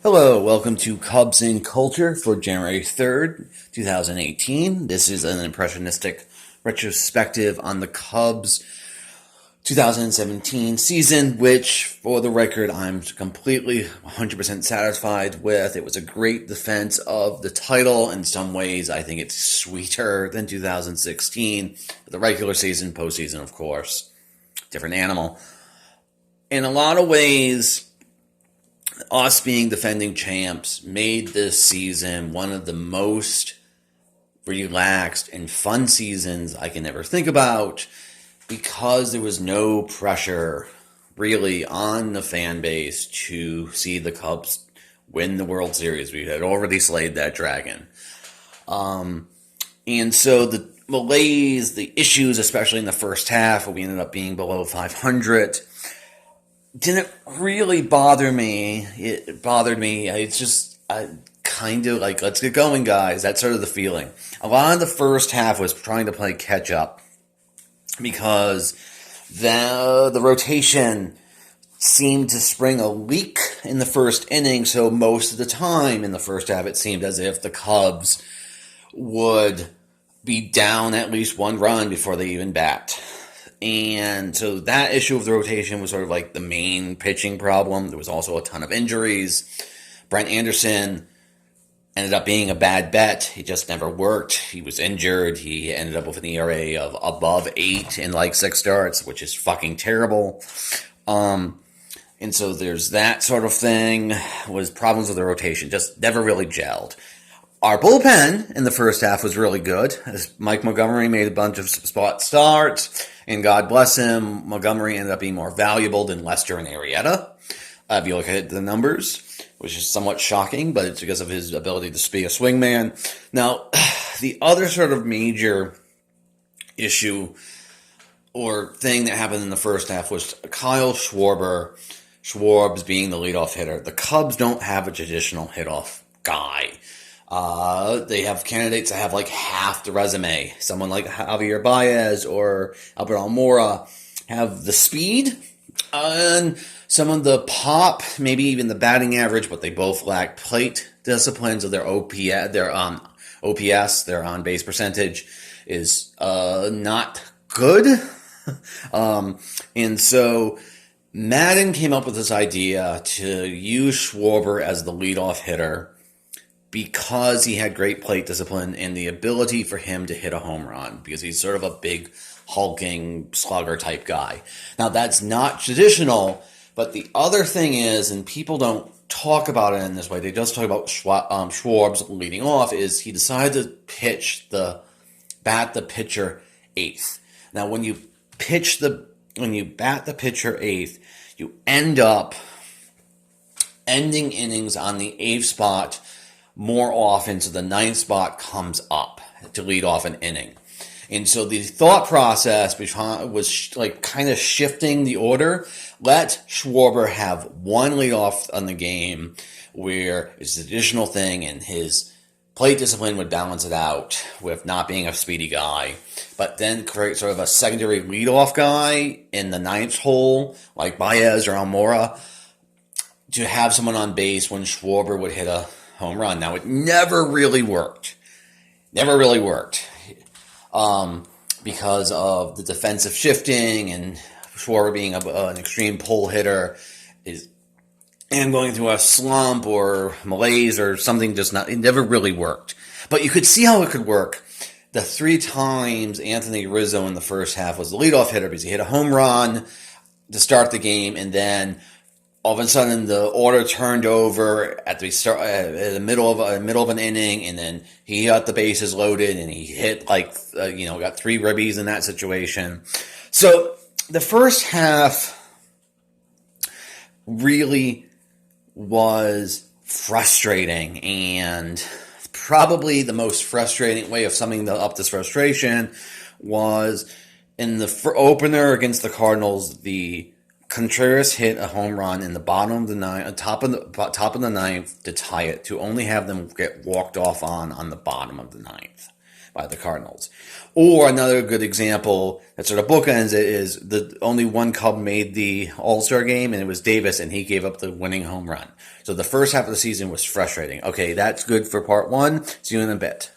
Hello, welcome to Cubs in Culture for January 3rd, 2018. This is an impressionistic retrospective on the Cubs' 2017 season, which, for the record, I'm completely 100% satisfied with. It was a great defense of the title. In some ways, I think it's sweeter than 2016. The regular season, postseason, of course, different animal. In a lot of ways, us being defending champs made this season one of the most relaxed and fun seasons I can ever think about because there was no pressure really on the fan base to see the Cubs win the World Series. We had already slayed that dragon. And so the malaise, the issues, especially in the first half, where we ended up being below 500, didn't really bother me. It bothered me. It's just kind of like, let's get going, guys. That's sort of the feeling. A lot of the first half was trying to play catch up because the rotation seemed to spring a leak in the first inning. So most of the time in the first half, it seemed as if the Cubs would be down at least one run before they even bat. And so that issue of the rotation was sort of like the main pitching problem. There was also a ton of injuries. Brent Anderson ended up being a bad bet. He just never worked. He was injured. He ended up with an ERA of above 8 in like 6 starts, which is fucking terrible. And so there's that sort of thing. Was problems with the rotation. Just never really gelled. Our bullpen in the first half was really good. As Mike Montgomery made a bunch of spot starts, and God bless him, Montgomery ended up being more valuable than Lester and Arrieta. If you look at the numbers, which is somewhat shocking, but it's because of his ability to be a swingman. Now, the other sort of major issue or thing that happened in the first half was Kyle Schwarbs being the leadoff hitter. The Cubs don't have a traditional hit-off guy. They have candidates that have like half the resume. Someone like Javier Baez or Albert Almora have the speed and some of the pop, maybe even the batting average, but they both lack plate discipline. So their OPS, their on base percentage is not good. And so Madden came up with this idea to use Schwarber as the leadoff hitter, because he had great plate discipline and the ability for him to hit a home run, because he's sort of a big, hulking slugger type guy. Now, that's not traditional, but the other thing is, and people don't talk about it in this way, they just talk about Schwarbs leading off, is he decided to bat the pitcher eighth. Now, when you bat the pitcher eighth, you end up ending innings on the eighth spot more often, so the ninth spot comes up to lead off an inning. And so the thought process was like kind of shifting the order. Let Schwarber have one leadoff on the game where it's an additional thing, and his plate discipline would balance it out with not being a speedy guy. But then create sort of a secondary leadoff guy in the ninth hole, like Baez or Almora, to have someone on base when Schwarber would hit a home run. Now, it never really worked. Because of the defensive shifting and Schwarber being an extreme pull hitter and going through a slump or malaise or something. It never really worked. But you could see how it could work. The 3 times Anthony Rizzo in the first half was the leadoff hitter because he hit a home run to start the game, and then all of a sudden, the order turned over at the middle of an inning, and then he got the bases loaded, and he hit got 3 ribbies in that situation. So the first half really was frustrating, and probably the most frustrating way of summing up this frustration was in the opener against the Cardinals. The Contreras hit a home run in the bottom of the ninth, top of the ninth to tie it, to only have them get walked off on the bottom of the ninth. by the Cardinals. Or another good example that sort of bookends it is the only one Cub made the All-Star game, and it was Davis, and he gave up the winning home run. So the first half of the season was frustrating. Okay, that's good for part one. See you in a bit.